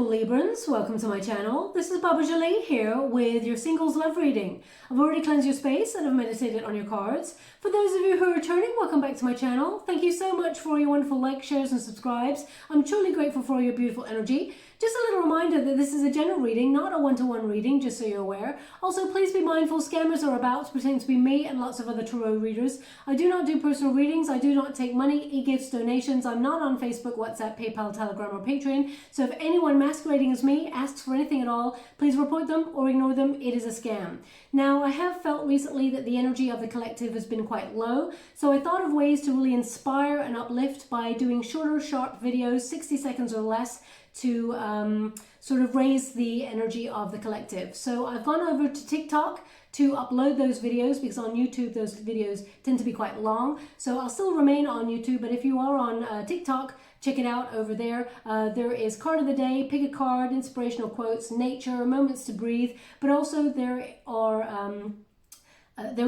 beautiful Librans, welcome to my channel. This is Baba Jolie here with your singles love reading. I've already cleansed your space and I've meditated on your cards. For those of you who are returning, welcome back to my channel. Thank you so much for your wonderful likes, shares and subscribes. I'm truly grateful for all your beautiful energy. Just a little reminder that this is a general reading, not a one-to-one reading, just so you're aware. Also, please be mindful, scammers are about to pretend to be me and lots of other tarot readers. I do not do personal readings. I do not take money, e-gifts, donations. I'm not on Facebook, WhatsApp, PayPal, Telegram or Patreon. So if anyone masquerading as me asks for anything at all, please report them or ignore them. It is a scam. Now, I have felt recently that the energy of the collective has been quite low. So I thought of ways to really inspire and uplift by doing shorter, sharp videos, 60 seconds or less, to sort of raise the energy of the collective. So I've gone over to TikTok to upload those videos because on YouTube those videos tend to be quite long. So I'll still remain on YouTube, but if you are on TikTok, check it out over there. There is card of the day, pick a card, inspirational quotes, nature, moments to breathe, but also there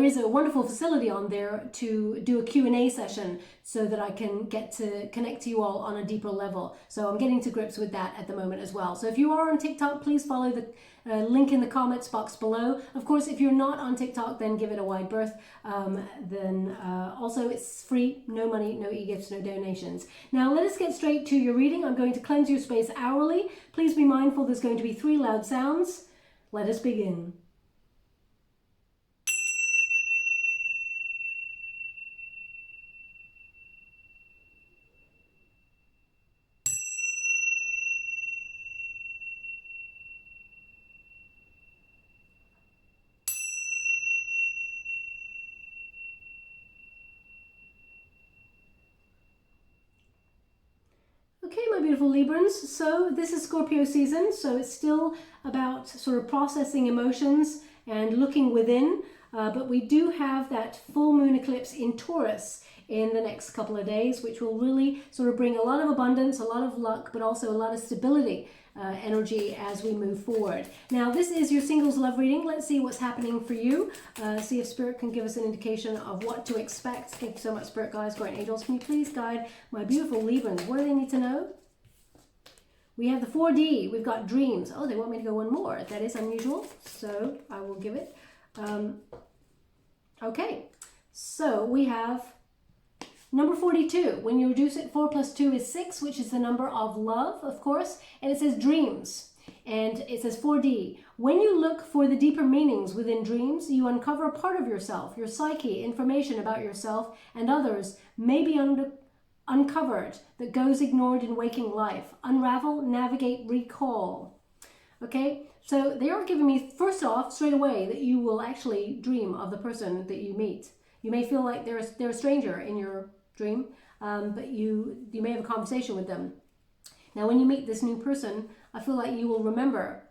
is a wonderful facility on there to do a Q&A session so that I can get to connect to you all on a deeper level. So I'm getting to grips with that at the moment as well. So if you are on TikTok, please follow the link in the comments box below. Of course, if you're not on TikTok, then give it a wide berth. Also, it's free, no money, no e-gifts, no donations. Now, let us get straight to your reading. I'm going to cleanse your space hourly. Please be mindful there's going to be 3 loud sounds. Let us begin. Okay, my beautiful Librans, so this is Scorpio season, so it's still about sort of processing emotions and looking within, but we do have that full moon eclipse in Taurus in the next couple of days, which will really sort of bring a lot of abundance, a lot of luck, but also a lot of stability energy as we move forward. Now, this is your singles love reading. Let's see what's happening for you. See if Spirit can give us an indication of what to expect. Thank you so much, Spirit guides, guardian angels. Can you please guide my beautiful Librans? What do they need to know? We have the 4D. We've got dreams. Oh, they want me to go one more. That is unusual, so I will give it. Okay, so we have number 42. When you reduce it, 4 plus 2 is 6, which is the number of love, of course. And it says dreams. And it says 4D. When you look for the deeper meanings within dreams, you uncover a part of yourself, your psyche, information about yourself and others may be uncovered that goes ignored in waking life. Unravel, navigate, recall. Okay, so they are giving me, first off, straight away, that you will actually dream of the person that you meet. You may feel like they're a stranger in your dream, but you may have a conversation with them. Now, when you meet this new person, I feel like you will remember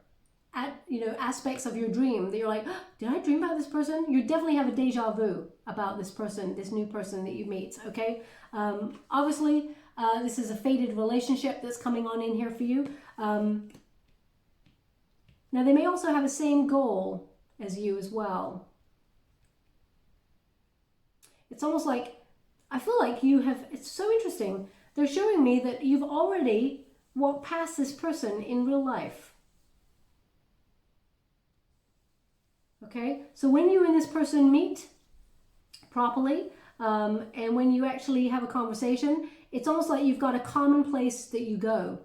aspects of your dream that you're like, oh, did I dream about this person? You definitely have a deja vu about this person, this new person that you meet, okay? Obviously, this is a fated relationship that's coming on in here for you. Now, they may also have the same goal as you as well. It's almost like, I feel like you have, it's so interesting. They're showing me that you've already walked past this person in real life. Okay, so when you and this person meet properly, and when you actually have a conversation, it's almost like you've got a common place that you go,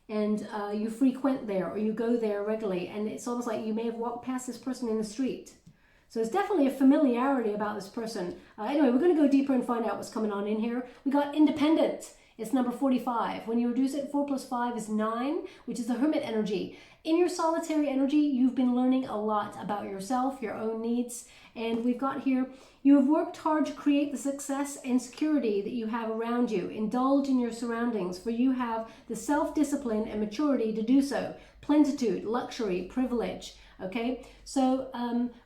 and you frequent there, or you go there regularly, and it's almost like you may have walked past this person in the street. So it's definitely a familiarity about this person. Anyway, we're going to go deeper and find out what's coming on in here. We got independent. It's number 45. When you reduce it, 4 plus 5 is 9, which is the hermit energy. In your solitary energy, you've been learning a lot about yourself, your own needs. And we've got here, you have worked hard to create the success and security that you have around you. Indulge in your surroundings, for you have the self-discipline and maturity to do so. Plenitude, luxury, privilege. Okay, so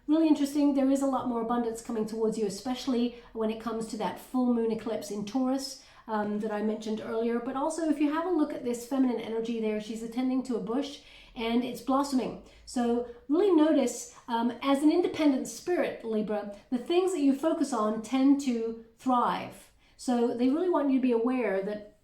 really interesting. There is a lot more abundance coming towards you, especially when it comes to that full moon eclipse in Taurus that I mentioned earlier. But also, if you have a look at this feminine energy there, she's attending to a bush and it's blossoming. So really notice, as an independent spirit, Libra, the things that you focus on tend to thrive. So they really want you to be aware that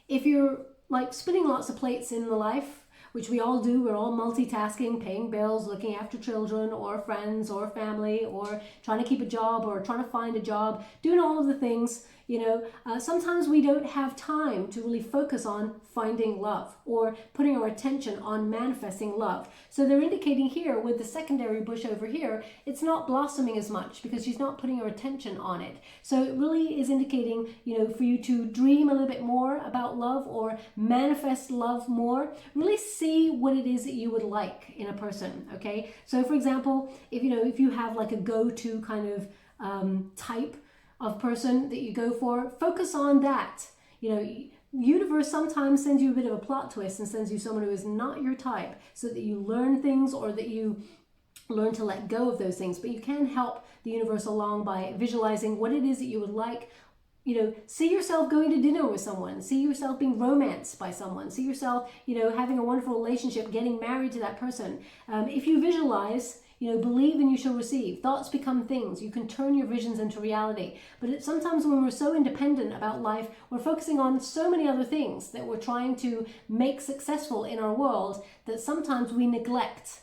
if you're like spinning lots of plates in the life, which we all do. We're all multitasking, paying bills, looking after children or friends or family, or trying to keep a job or trying to find a job, doing all of the things. You know, sometimes we don't have time to really focus on finding love or putting our attention on manifesting love. So they're indicating here with the secondary bush over here, it's not blossoming as much because she's not putting her attention on it. So it really is indicating, you know, for you to dream a little bit more about love or manifest love more. Really see what it is that you would like in a person, okay? So for example, if you have like a go-to kind of type of person that you go for, focus on that. You know, universe sometimes sends you a bit of a plot twist and sends you someone who is not your type so that you learn things or that you learn to let go of those things. But you can help the universe along by visualizing what it is that you would like. You know, see yourself going to dinner with someone, see yourself being romanced by someone, see yourself, you know, having a wonderful relationship, getting married to that person. If you visualize, you know, believe and you shall receive. Thoughts become things. You can turn your visions into reality. But sometimes when we're so independent about life, we're focusing on so many other things that we're trying to make successful in our world that sometimes we neglect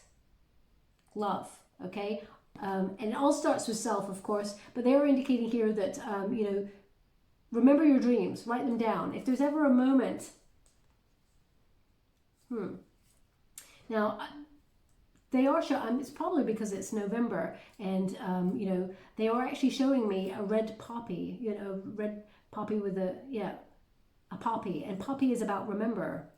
love, okay? And it all starts with self, of course, but they are indicating here that, you know, remember your dreams, write them down. If there's ever a moment, now, they are showing, it's probably because it's November, and you know, they are actually showing me a red poppy, you know, red poppy with a poppy, and poppy is about remember.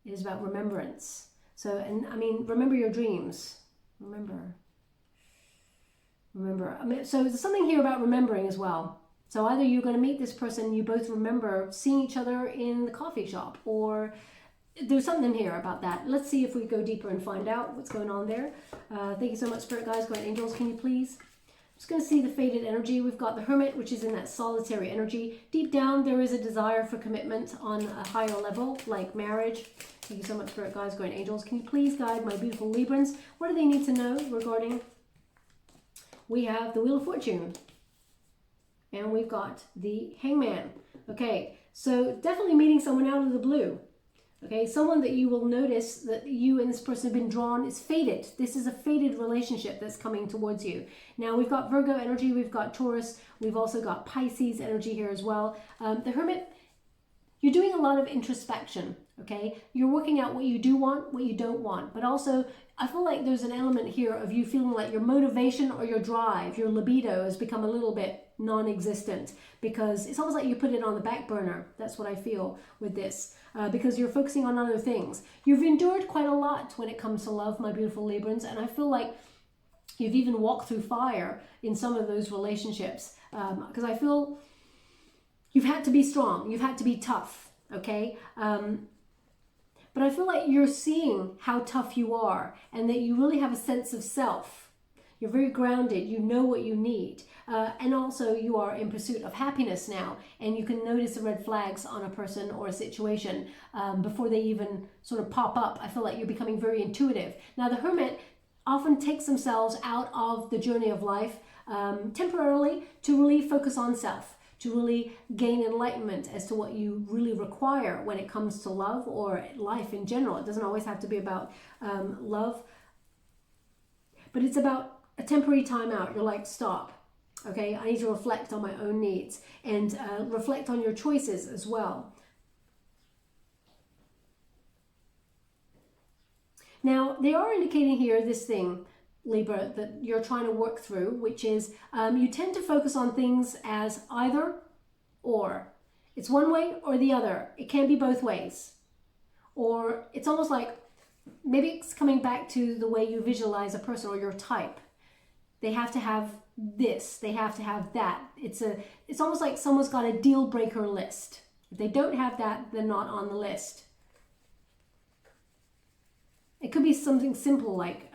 It is about remembrance. So, and I mean, remember your dreams. Remember. I mean, so there's something here about remembering as well. So either you're going to meet this person, you both remember seeing each other in the coffee shop, or there's something here about that. Let's see if we go deeper and find out what's going on there. Thank you so much, Spirit Guides, Guardian Angels. Can you please? I'm just going to see the faded energy. We've got the Hermit, which is in that solitary energy. Deep down, there is a desire for commitment on a higher level, like marriage. Thank you so much, Spirit Guides, Guardian Angels. Can you please guide my beautiful Librans? What do they need to know regarding? We have the Wheel of Fortune. And we've got the Hangman. Okay, so definitely meeting someone out of the blue. Okay, someone that you will notice that you and this person have been drawn is faded. This is a faded relationship that's coming towards you. Now we've got Virgo energy, we've got Taurus, we've also got Pisces energy here as well. The Hermit, you're doing a lot of introspection, okay? You're working out what you do want, what you don't want, but also I feel like there's an element here of you feeling like your motivation or your drive, your libido has become a little bit non-existent because it's almost like you put it on the back burner. That's what I feel with this because you're focusing on other things. You've endured quite a lot when it comes to love, my beautiful Librans, and I feel like you've even walked through fire in some of those relationships because I feel you've had to be strong, you've had to be tough, okay? But I feel like you're seeing how tough you are and that you really have a sense of self. You're very grounded, you know what you need. And also you are in pursuit of happiness now, and you can notice the red flags on a person or a situation before they even sort of pop up. I feel like you're becoming very intuitive. Now the Hermit often takes themselves out of the journey of life temporarily to really focus on self, to really gain enlightenment as to what you really require when it comes to love or life in general. It doesn't always have to be about love, but it's about a temporary time out. You're like, stop. Okay, I need to reflect on my own needs and reflect on your choices as well. Now, they are indicating here this thing, Libra, that you're trying to work through, which is you tend to focus on things as either or. It's one way or the other. It can be both ways. Or it's almost like, maybe it's coming back to the way you visualize a person or your type. They have to have this, they have to have that. It's almost like someone's got a deal breaker list. If they don't have that, they're not on the list. It could be something simple like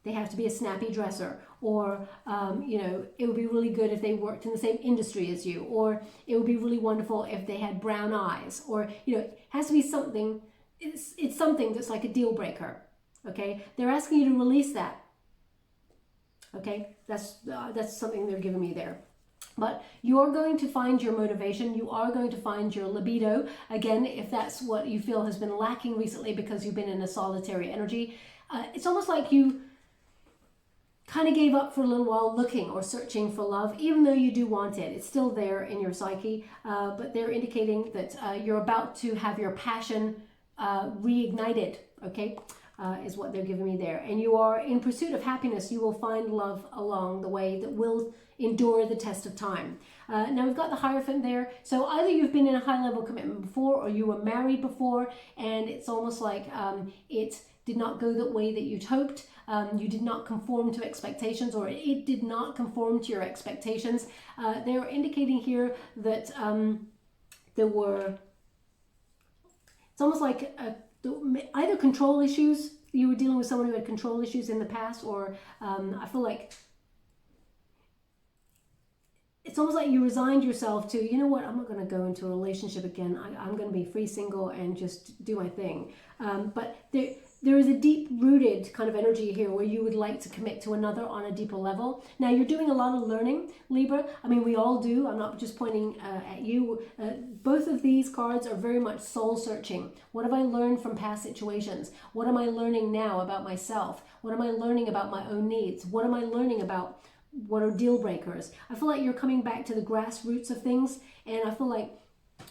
they have to be a snappy dresser, or you know, it would be really good if they worked in the same industry as you, or it would be really wonderful if they had brown eyes, or you know, it has to be something. It's something that's like a deal breaker. Okay, they're asking you to release that. Okay, that's something they're giving me there. But you are going to find your motivation. You are going to find your libido. Again, if that's what you feel has been lacking recently because you've been in a solitary energy, it's almost like you kind of gave up for a little while looking or searching for love, even though you do want it. It's still there in your psyche, but they're indicating that you're about to have your passion reignited, okay, is what they're giving me there. And you are in pursuit of happiness. You will find love along the way that will endure the test of time. Now we've got the Hierophant there. So either you've been in a high level commitment before, or you were married before, and it's almost like it did not go the way that you'd hoped. You did not conform to expectations, or it did not conform to your expectations. They're indicating here that there were, it's almost like either control issues. You were dealing with someone who had control issues in the past, or I feel like it's almost like you resigned yourself to, you know what, I'm not going to go into a relationship again. I'm going to be free, single, and just do my thing. But there is a deep-rooted kind of energy here where you would like to commit to another on a deeper level. Now, you're doing a lot of learning, Libra. I mean, we all do. I'm not just pointing at you. Both of these cards are very much soul-searching. What have I learned from past situations? What am I learning now about myself? What am I learning about my own needs? What am I learning about what are deal breakers? I feel like you're coming back to the grassroots of things, and I feel like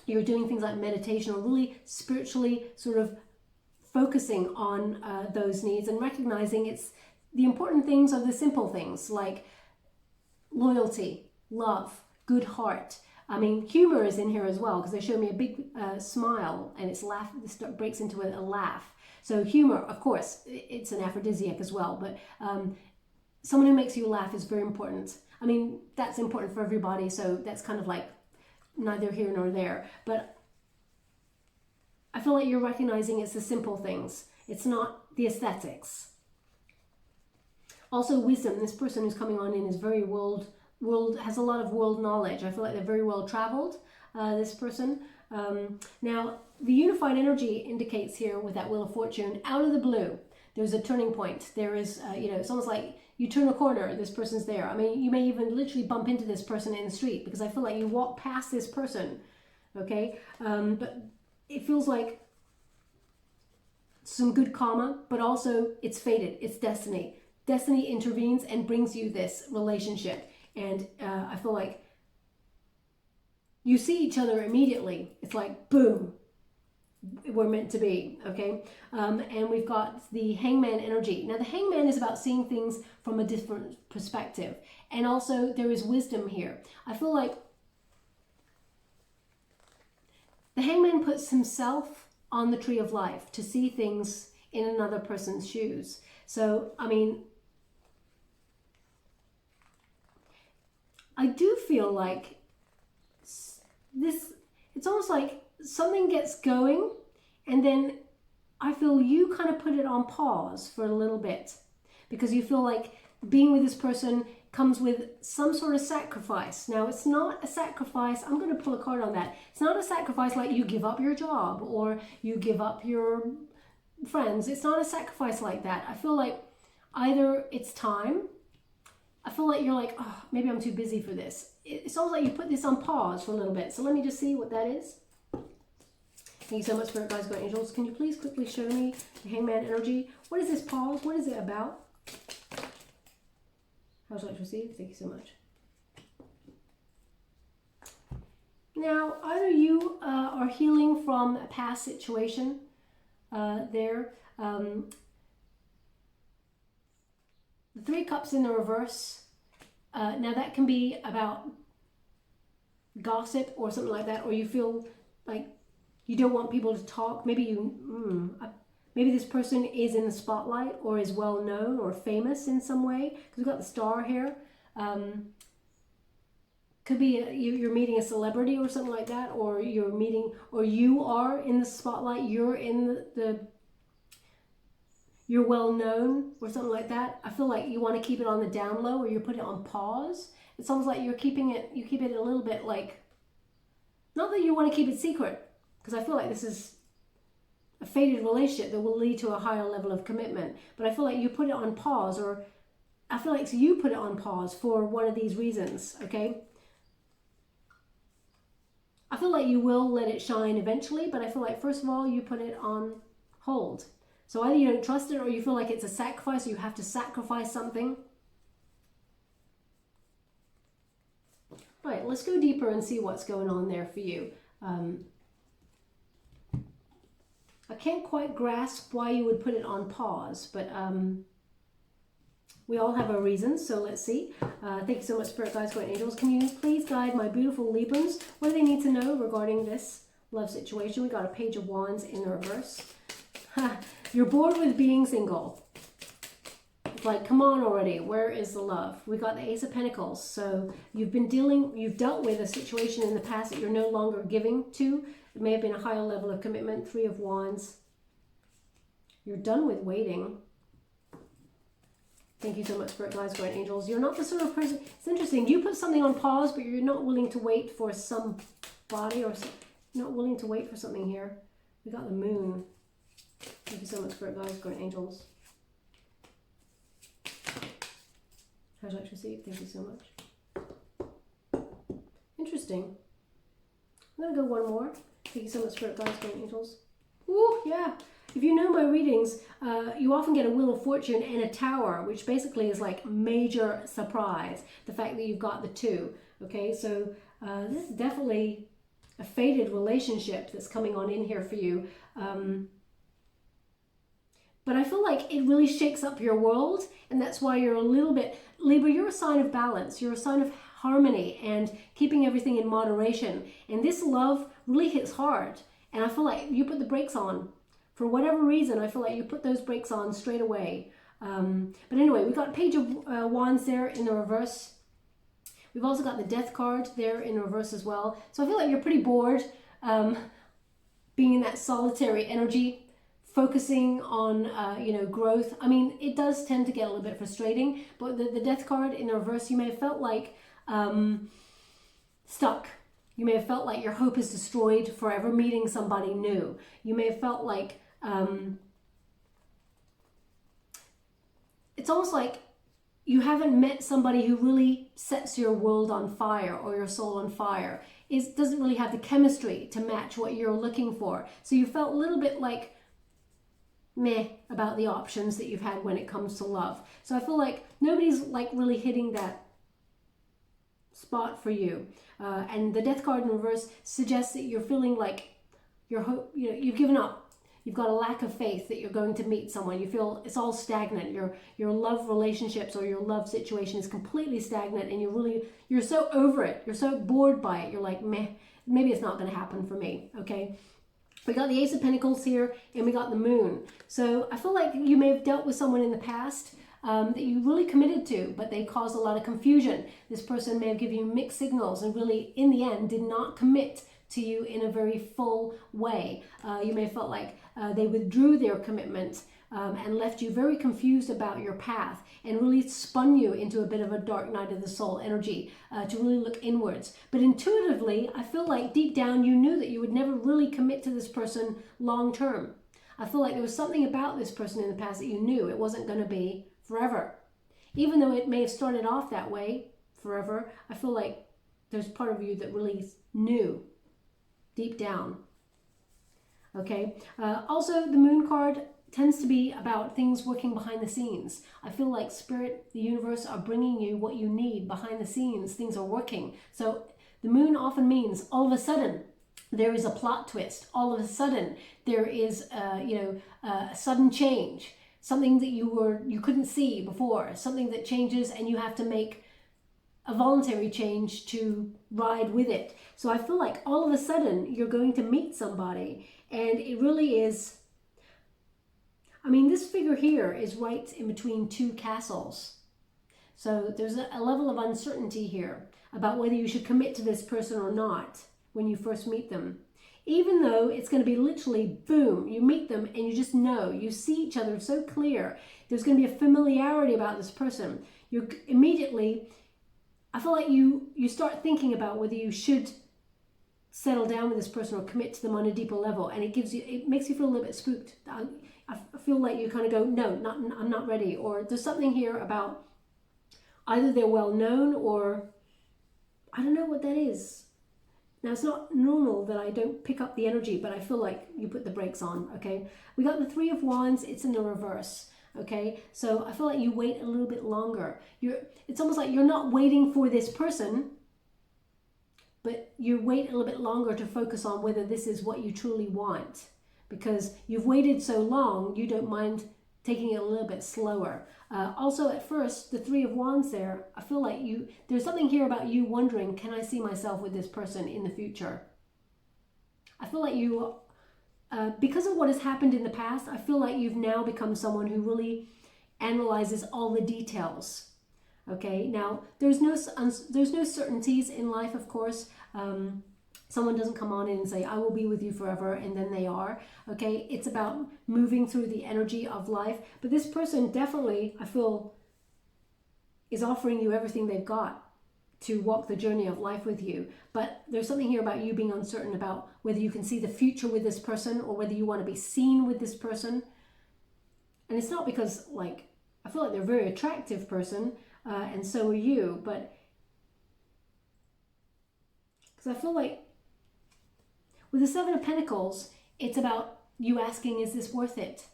you're doing things like meditation, or really spiritually sort of focusing on those needs and recognizing it's the important things are the simple things like loyalty, love, good heart. I mean, humor is in here as well, because they show me a big smile and it's laugh. This breaks into a laugh. So humor, of course, it's an aphrodisiac as well, but someone who makes you laugh is very important. I mean, that's important for everybody, so that's kind of like neither here nor there. But I feel like you're recognizing it's the simple things. It's not the aesthetics. Also, wisdom. This person who's coming on in is very world has a lot of world knowledge. I feel like they're very well traveled, this person. Now, the unified energy indicates here with that Wheel of Fortune, out of the blue, there's a turning point. There is, it's almost like you turn a corner, this person's there. I mean, you may even literally bump into this person in the street, because I feel like you walk past this person, okay? But it feels like some good karma, but also it's fated, it's destiny. Destiny intervenes and brings you this relationship. And I feel like you see each other immediately. It's like, boom, we're meant to be, okay? And we've got the Hangman energy. Now, the Hangman is about seeing things from a different perspective. And also, there is wisdom here. I feel like the Hangman puts himself on the tree of life to see things in another person's shoes. So, I mean, I do feel like this, it's almost like something gets going and then I feel you kind of put it on pause for a little bit, because you feel like being with this person comes with some sort of sacrifice. Now, it's not a sacrifice. I'm going to pull a card on that. It's not a sacrifice like you give up your job or you give up your friends. It's not a sacrifice like that. I feel like either it's time. I feel like you're like, oh, maybe I'm too busy for this. It's almost like you put this on pause for a little bit. So let me just see what that is. Thank you so much, Spirit Guides, Guardian Angels. Can you please quickly show me the Hangman energy? What is this pause? What is it about? How would you like to receive? Thank you so much. Now, either you are healing from a past situation there. The Three Cups in the reverse. Now, that can be about gossip or something like that, or you feel like you don't want people to talk. Maybe maybe this person is in the spotlight or is well known or famous in some way, because we've got the star here. Could be you're meeting a celebrity or something like that, or you're meeting, or you are in the spotlight. You're in you're well known or something like that. I feel like you want to keep it on the down low, or you put it on pause. It's almost like you're keeping it. You keep it a little bit like, not that you want to keep it secret, because I feel like this is a fated relationship that will lead to a higher level of commitment. But I feel like you put it on pause, or I feel like you put it on pause for one of these reasons, okay? I feel like you will let it shine eventually, but I feel like first of all, you put it on hold. So either you don't trust it or you feel like it's a sacrifice, or you have to sacrifice something. Right, let's go deeper and see what's going on there for you. I can't quite grasp why you would put it on pause, but we all have our reasons, so let's see. Thank you so much, Spirit Guides, Guardian Angels. Can you please guide my beautiful Librans? What do they need to know regarding this love situation? We got a Page of Wands in the reverse. You're bored with being single. It's like, come on already, where is the love? We got the Ace of Pentacles. So you've dealt with a situation in the past that you're no longer giving to. It may have been a higher level of commitment. Three of Wands. You're done with waiting. Thank you so much, Spirit Guides, Guardian Angels. You're not the sort of person, it's interesting, you put something on pause, but you're not willing to wait for somebody, or not willing to wait for something here. We got the Moon. Thank you so much, Spirit Guides, Guardian Angels. Hashtag received. Thank you so much. Interesting. I'm going to go one more. Thank you so much, Spirit Guides, Guardian Angels. Ooh, yeah. If you know my readings, you often get a Wheel of Fortune and a Tower, which basically is like major surprise. The fact that you've got the two. Okay, so this is definitely a fated relationship that's coming on in here for you. But I feel like it really shakes up your world, and that's why you're a little bit, Libra, you're a sign of balance. You're a sign of harmony and keeping everything in moderation. And this love really hits hard. And I feel like you put the brakes on. For whatever reason, I feel like you put those brakes on straight away. But anyway, we've got Page of Wands there in the reverse. We've also got the Death card there in reverse as well. So I feel like you're pretty bored being in that solitary energy, focusing on, growth. I mean, it does tend to get a little bit frustrating, but the Death card in the reverse, you may have felt like stuck. You may have felt like your hope is destroyed forever meeting somebody new. You may have felt like it's almost like you haven't met somebody who really sets your world on fire or your soul on fire. It doesn't really have the chemistry to match what you're looking for. So you felt a little bit like meh about the options that you've had when it comes to love. So I feel like nobody's like really hitting that spot for you. And the Death card in reverse suggests that you're feeling like your hope, you've given up. You've got a lack of faith that you're going to meet someone. You feel it's all stagnant. Your love relationships or your love situation is completely stagnant, and you're so over it. You're so bored by it. You're like, meh, maybe it's not going to happen for me. Okay. We got the Ace of Pentacles here, and we got the Moon. So I feel like you may have dealt with someone in the past that you really committed to, but they caused a lot of confusion. This person may have given you mixed signals and really, in the end, did not commit to you in a very full way. You may have felt like they withdrew their commitment and left you very confused about your path, and really spun you into a bit of a dark night of the soul energy to really look inwards. But intuitively, I feel like deep down you knew that you would never really commit to this person long term. I feel like there was something about this person in the past that you knew it wasn't going to be forever. Even though it may have started off that way, forever, I feel like there's part of you that really knew deep down. Okay. Also, the Moon card tends to be about things working behind the scenes. I feel like Spirit, the universe are bringing you what you need behind the scenes. Things are working. So the Moon often means all of a sudden there is a plot twist. All of a sudden there is a sudden change. Something that you couldn't see before. Something that changes and you have to make a voluntary change to ride with it. So I feel like all of a sudden you're going to meet somebody, and it really is, I mean, this figure here is right in between two castles. So there's a level of uncertainty here about whether you should commit to this person or not when you first meet them. Even though it's going to be literally, boom, you meet them and you just know, you see each other so clear. There's going to be a familiarity about this person. You immediately, I feel like you start thinking about whether you should settle down with this person or commit to them on a deeper level. And it makes you feel a little bit spooked. I feel like you kind of go, no, I'm not ready. Or there's something here about either they're well known, or I don't know what that is. Now, it's not normal that I don't pick up the energy, but I feel like you put the brakes on, okay? We got the Three of Wands, it's in the reverse, okay? So I feel like you wait a little bit longer. It's almost like you're not waiting for this person, but you wait a little bit longer to focus on whether this is what you truly want. Because you've waited so long, you don't mind taking it a little bit slower. Also, at first, the Three of Wands there, I feel like there's something here about you wondering, can I see myself with this person in the future? I feel like you, because of what has happened in the past, I feel like you've now become someone who really analyzes all the details. Okay, now there's no certainties in life, of course. Someone doesn't come on in and say, I will be with you forever, and then they are. Okay, it's about moving through the energy of life. But this person definitely, I feel, is offering you everything they've got to walk the journey of life with you. But there's something here about you being uncertain about whether you can see the future with this person or whether you want to be seen with this person. And it's not because, like, I feel like they're a very attractive person, and so are you, but because I feel like with the Seven of Pentacles, it's about you asking, is this worth it?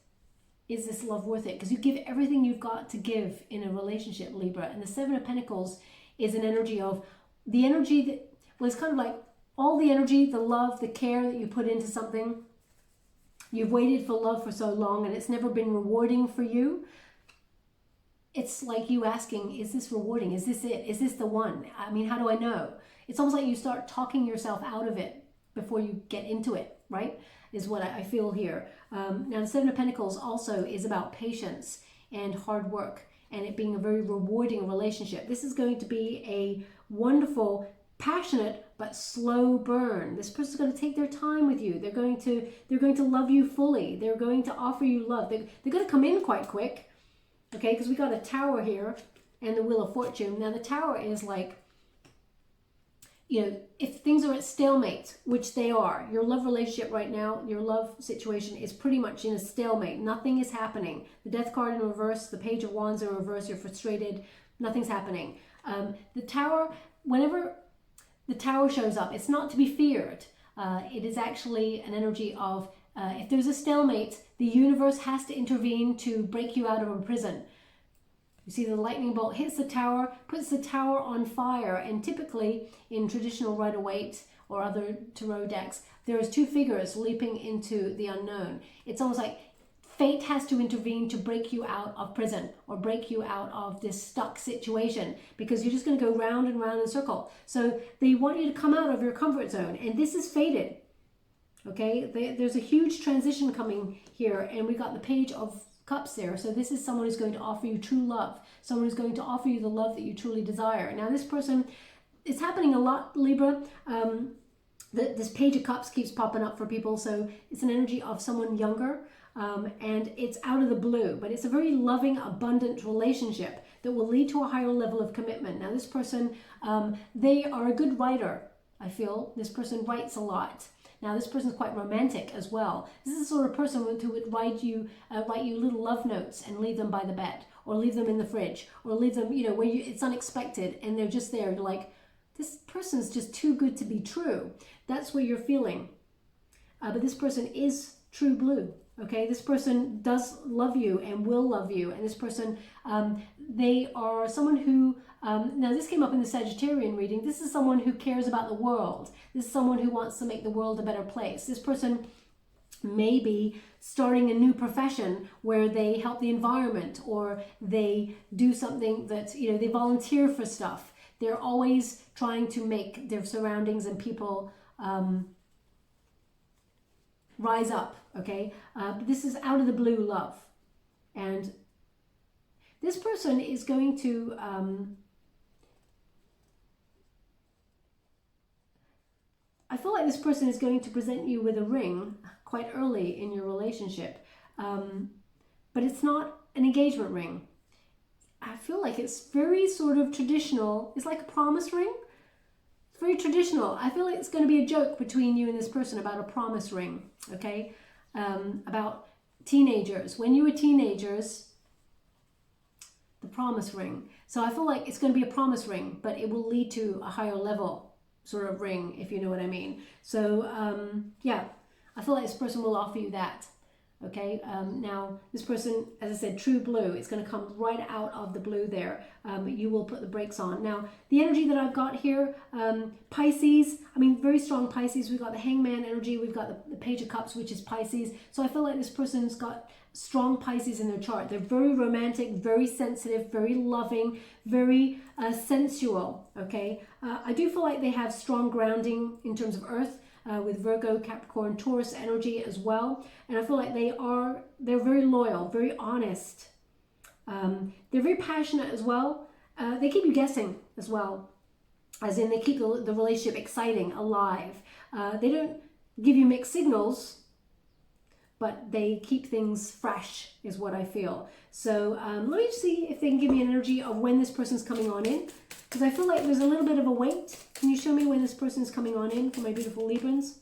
Is this love worth it? Because you give everything you've got to give in a relationship, Libra. And the Seven of Pentacles is an energy of the energy that, well, it's kind of like all the energy, the love, the care that you put into something. You've waited for love for so long and it's never been rewarding for you. It's like you asking, is this rewarding? Is this it? Is this the one? I mean, how do I know? It's almost like you start talking yourself out of it before you get into it, right? Is what I feel here. Now, the Seven of Pentacles also is about patience and hard work and it being a very rewarding relationship. This is going to be a wonderful, passionate, but slow burn. This person's going to take their time with you. They're going to love you fully. They're going to offer you love. They're going to come in quite quick, okay? Because we got a Tower here and the Wheel of Fortune. Now, the Tower is like, you know, if things are at stalemate, which they are, your love relationship right now, your love situation is pretty much in a stalemate. Nothing is happening. The Death card in reverse, the Page of Wands in reverse, you're frustrated, nothing's happening. The Tower, whenever the Tower shows up, it's not to be feared. It is actually an energy of, if there's a stalemate, the universe has to intervene to break you out of a prison. You see the lightning bolt hits the Tower, puts the Tower on fire, and typically in traditional Rider-Waite or other tarot decks, there's two figures leaping into the unknown. It's almost like fate has to intervene to break you out of prison or break you out of this stuck situation because you're just going to go round and round in a circle. So they want you to come out of your comfort zone, and this is fated. Okay, there's a huge transition coming here, and we got the Page of Cups there. So this is someone who's going to offer you true love, someone who's going to offer you the love that you truly desire. Now this person, it's happening a lot, Libra. This Page of Cups keeps popping up for people, so it's an energy of someone younger, and it's out of the blue, but it's a very loving, abundant relationship that will lead to a higher level of commitment. Now this person, they are a good writer, I feel. This person writes a lot. Now, this person's quite romantic as well. This is the sort of person who would write you little love notes and leave them by the bed, or leave them in the fridge, or leave them, you know, where it's unexpected and they're just there. You're like, this person's just too good to be true. That's what you're feeling. But this person is true blue. Okay, this person does love you and will love you. And this person, they are someone who, now this came up in the Sagittarian reading, this is someone who cares about the world. This is someone who wants to make the world a better place. This person may be starting a new profession where they help the environment, or they do something that, you know, they volunteer for stuff. They're always trying to make their surroundings and people rise up, okay? But this is out of the blue love. And this person is going to, I feel like this person is going to present you with a ring quite early in your relationship. But it's not an engagement ring. I feel like it's very sort of traditional. It's like a promise ring. It's very traditional. I feel like it's going to be a joke between you and this person about a promise ring, okay? About teenagers. When you were teenagers, the promise ring. So I feel like it's going to be a promise ring, but it will lead to a higher level. sort of ring, if you know what I mean. So yeah, I feel like this person will offer you that. Okay, now this person, as I said, true blue, it's going to come right out of the blue there, but you will put the brakes on. Now, the energy that I've got here, Pisces, I mean, very strong Pisces. We've got the Hangman energy, we've got the Page of Cups, which is Pisces. So I feel like this person's got strong Pisces in their chart. They're very romantic, very sensitive, very loving, very sensual, okay? I do feel like they have strong grounding in terms of earth, with Virgo, Capricorn, Taurus energy as well. And I feel like they're very loyal, very honest. They're very passionate as well. They keep you guessing as well, as in they keep the relationship exciting, alive. They don't give you mixed signals, but they keep things fresh is what I feel. So let me see if they can give me an energy of when this person's coming on in, because I feel like there's a little bit of a wait. Can you show me when this person's coming on in for my beautiful Librans?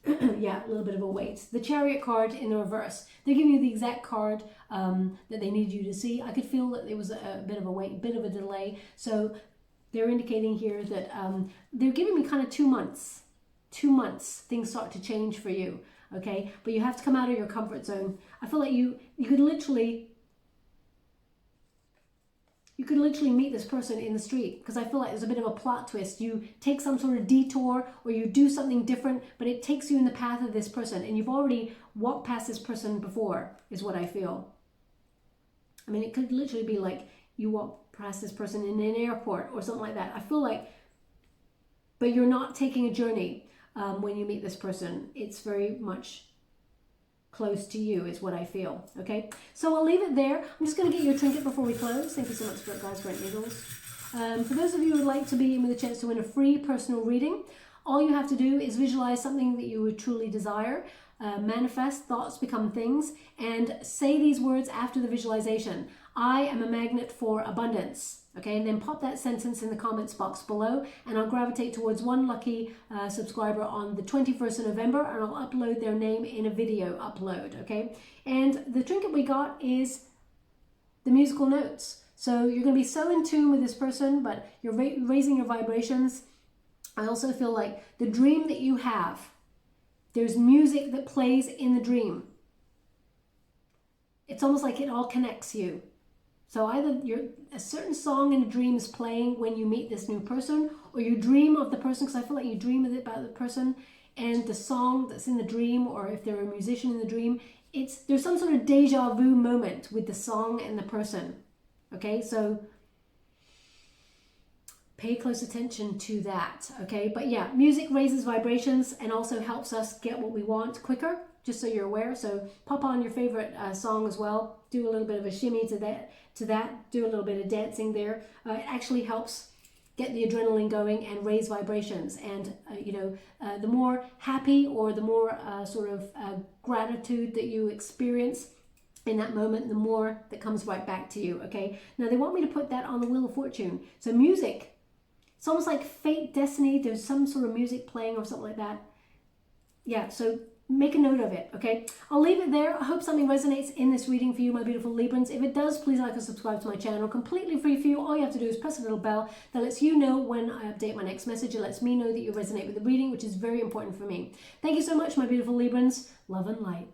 Yeah, a little bit of a wait. The Chariot card in the reverse. They're giving you the exact card that they need you to see. I could feel that there was a bit of a wait, a bit of a delay. So they're indicating here that they're giving me kind of 2 months. 2 months, things start to change for you. Okay, but you have to come out of your comfort zone. I feel like you could literally meet this person in the street, because I feel like there's a bit of a plot twist. You take some sort of detour or you do something different, but it takes you in the path of this person, and you've already walked past this person before, is what I feel. I mean, it could literally be like you walk past this person in an airport or something like that. I feel like, but you're not taking a journey. When you meet this person, it's very much close to you is what I feel. Okay, so I'll leave it there. I'm just going to get your trinket before we close. Thank you so much for it, guys. Great needles. For those of you who would like to be in with a chance to win a free personal reading, all you have to do is visualize something that you would truly desire, manifest, thoughts become things, and say these words after the visualization. I am a magnet for abundance. Okay, and then pop that sentence in the comments box below, and I'll gravitate towards one lucky subscriber on the 21st of November, and I'll upload their name in a video upload. Okay, and the trinket we got is the musical notes. So you're going to be so in tune with this person, but you're raising your vibrations. I also feel like the dream that you have, there's music that plays in the dream. It's almost like it all connects you. So either a certain song in a dream is playing when you meet this new person, or you dream of the person, because I feel like you dream about the person, and the song that's in the dream, or if they're a musician in the dream, there's some sort of deja vu moment with the song and the person. Okay, so pay close attention to that. Okay, but yeah, music raises vibrations and also helps us get what we want quicker, just so you're aware. So pop on your favorite song as well. Do a little bit of a shimmy to that. Do a little bit of dancing there. It actually helps get the adrenaline going and raise vibrations. And the more happy or the more sort of gratitude that you experience in that moment, the more that comes right back to you. Okay. Now they want me to put that on the Wheel of Fortune. So music, it's almost like fate, destiny. There's some sort of music playing or something like that. Yeah. So make a note of it, okay? I'll leave it there. I hope something resonates in this reading for you, my beautiful Librans. If it does, please like and subscribe to my channel. Completely free for you. All you have to do is press a little bell that lets you know when I update my next message. It lets me know that you resonate with the reading, which is very important for me. Thank you so much, my beautiful Librans. Love and light.